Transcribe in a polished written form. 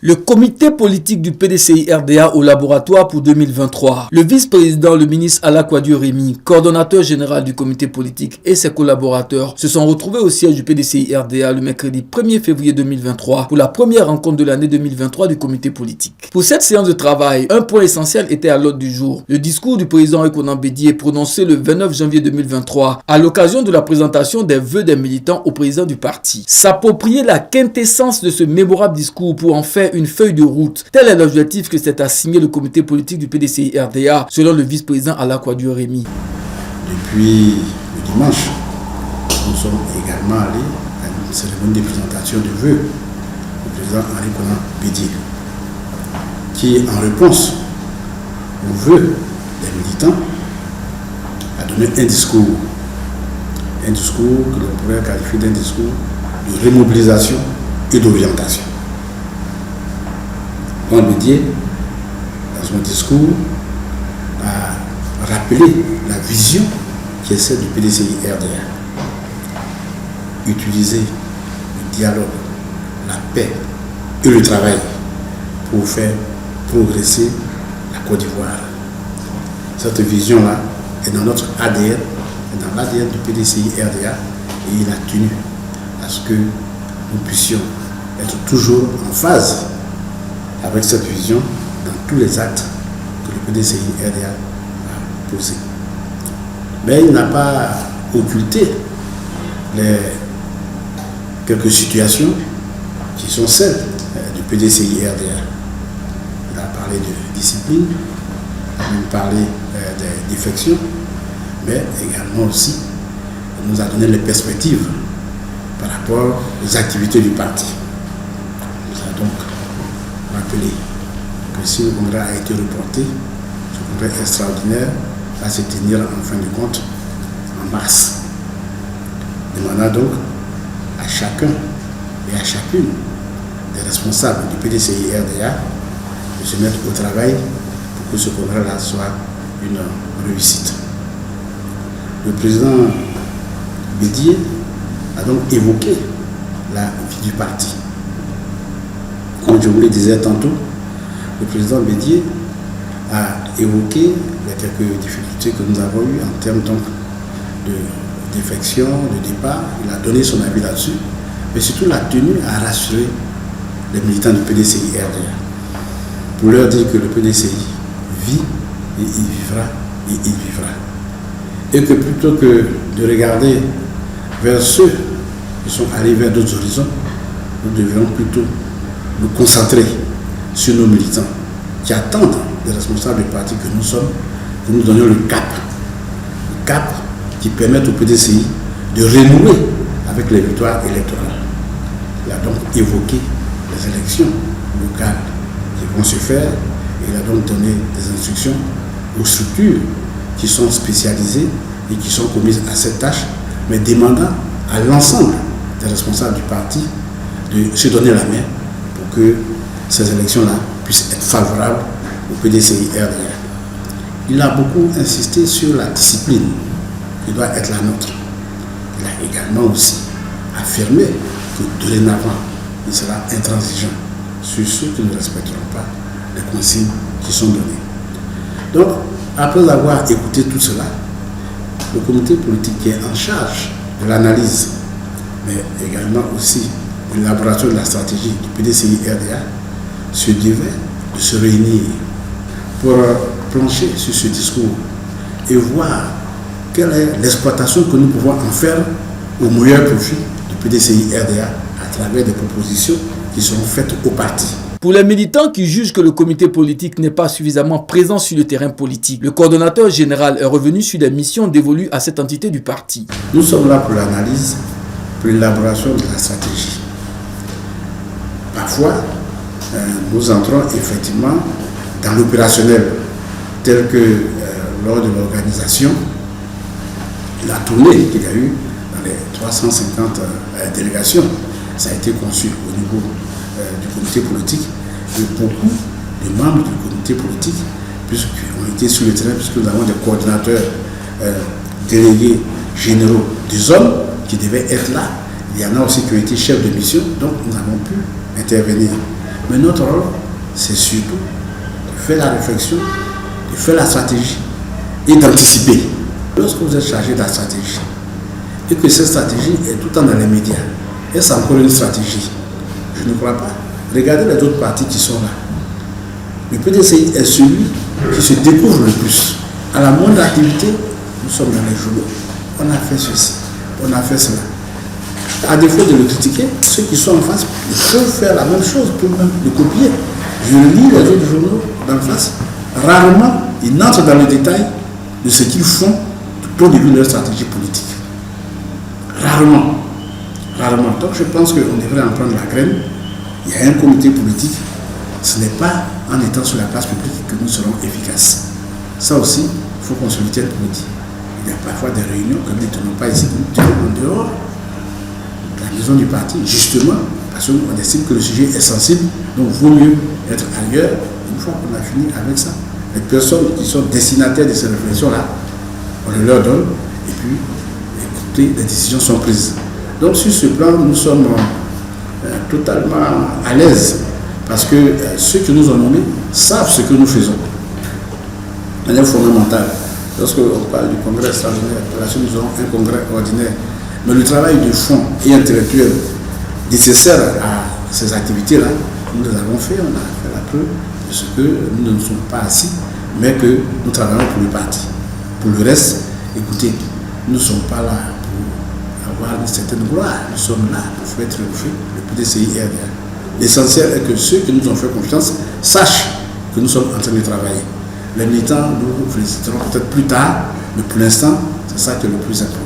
Le comité politique du PDCI-RDA au laboratoire pour 2023. Le vice-président, le ministre Alakouadio Rémy, coordonnateur général du comité politique et ses collaborateurs se sont retrouvés au siège du PDCI-RDA le mercredi 1er février 2023 pour la première rencontre de l'année 2023 du comité politique. Pour cette séance de travail, un point essentiel était à l'ordre du jour. Le discours du président Ekonan Bédié prononcé le 29 janvier 2023 à l'occasion de la présentation des vœux des militants au président du parti. S'approprier la quintessence de ce mémorable discours pour en faire une feuille de route. Tel est l'objectif que s'est assigné le comité politique du PDCI-RDA, selon le vice-président Alakouadio Rémy. Depuis le dimanche, nous sommes également allés à une cérémonie de présentation de vœux du président Ekonan Bédié, qui, en réponse aux vœux des militants, a donné un discours que l'on pourrait qualifier d'un discours de remobilisation et d'orientation. On le dit, dans son discours, a rappelé la vision qui est celle du PDCI-RDA. Utiliser le dialogue, la paix et le travail pour faire progresser la Côte d'Ivoire. Cette vision-là est dans notre ADN, dans l'ADN du PDCI-RDA, et il a tenu à ce que nous puissions être toujours en phase avec cette vision dans tous les actes que le PDCI-RDA a posés. Mais il n'a pas occulté quelques situations qui sont celles du PDCI-RDA. Il a parlé de discipline, il a même parlé des défections, mais également aussi, il nous a donné les perspectives par rapport aux activités du parti. Il nous a donc rappelé que si le congrès a été reporté, ce congrès extraordinaire va se tenir en fin de compte en mars. Demandant donc à chacun et à chacune des responsables du PDCI-RDA de se mettre au travail pour que ce congrès-là soit une réussite. Le président Bédié a donc évoqué la vie du parti. Comme je vous le disais tantôt, le président Bédié a évoqué les quelques difficultés que nous avons eues en termes donc de défection, de départ. Il a donné son avis là-dessus, mais surtout l'a tenu à rassurer les militants du PDCI-RDA pour leur dire que le PDCI vit et il vivra et il vivra. Et que plutôt que de regarder vers ceux qui sont allés vers d'autres horizons, nous devrions plutôt nous concentrer sur nos militants qui attendent des responsables du parti que nous sommes, que nous donnions le cap qui permette au PDCI de renouer avec les victoires électorales. Il a donc évoqué les élections locales qui vont se faire et il a donc donné des instructions aux structures qui sont spécialisées et qui sont commises à cette tâche, mais demandant à l'ensemble des responsables du parti de se donner la main pour que ces élections-là puissent être favorables au PDCI-RDA. Il a beaucoup insisté sur la discipline qui doit être la nôtre. Il a également aussi affirmé que dorénavant, il sera intransigeant sur ceux qui ne respecteront pas les consignes qui sont données. Donc, après avoir écouté tout cela, le comité politique qui est en charge de l'analyse, mais également aussi de l'élaboration de la stratégie du PDCI-RDA, se devait de se réunir pour plancher sur ce discours et voir quelle est l'exploitation que nous pouvons en faire au meilleur profit du PDCI-RDA à travers des propositions qui seront faites au parti. Pour les militants qui jugent que le comité politique n'est pas suffisamment présent sur le terrain politique, le coordonnateur général est revenu sur les missions dévolues à cette entité du parti. Nous sommes là pour l'analyse, pour l'élaboration de la stratégie. Parfois, nous entrons effectivement dans l'opérationnel, tel que lors de l'organisation, la tournée qu'il y a eu dans les 350 délégations. Ça a été conçu au niveau du comité politique et beaucoup de membres du comité politique ont été sur le terrain, puisque nous avons des coordinateurs délégués généraux des hommes qui devaient être là. Il y en a aussi qui ont été chefs de mission, donc nous avons pu intervenir. Mais notre rôle, c'est surtout de faire la réflexion, de faire la stratégie et d'anticiper. Lorsque vous êtes chargé de la stratégie et que cette stratégie est tout le temps dans les médias, est-ce encore une stratégie? Je ne crois pas. Regardez les autres partis qui sont là. Le PDCI est celui qui se découvre le plus. À la moindre activité, nous sommes dans les journaux. On a fait ceci, on a fait cela. À défaut de le critiquer, ceux qui sont en face peuvent faire la même chose, peuvent même le copier. Je lis les autres journaux d'en face. Rarement, ils n'entrent dans le détail de ce qu'ils font du point de vue de leur stratégie politique. Rarement. Rarement. Donc je pense qu'on devrait en prendre la graine. Il y a un comité politique. Ce n'est pas en étant sur la place publique que nous serons efficaces. Ça aussi, il faut qu'on se le tienne pour dire. Il y a parfois des réunions que nous ne tenons pas ici, nous tenons en dehors, la maison du parti, justement, parce qu'on estime que le sujet est sensible, donc il vaut mieux être ailleurs une fois qu'on a fini avec ça. Les personnes qui sont destinataires de ces réflexions-là, on le leur donne, et puis, écoutez, les décisions sont prises. Donc sur ce plan, nous sommes totalement à l'aise, parce que ceux qui nous ont nommés savent ce que nous faisons. De manière fondamentale. Lorsqu'on parle du congrès extraordinaire, nous aurons un congrès ordinaire. Mais le travail de fond et intellectuel nécessaire à ces activités-là, nous les avons fait. On a fait la preuve de ce que nous ne sommes pas assis, mais que nous travaillons pour le parti. Pour le reste, écoutez, nous ne sommes pas là pour avoir une certaine gloire. Nous sommes là pour faire triompher le PDCI RDA. L'essentiel est que ceux qui nous ont fait confiance sachent que nous sommes en train de travailler. Les militants, nous féliciterons peut-être plus tard, mais pour l'instant, c'est ça qui est le plus important.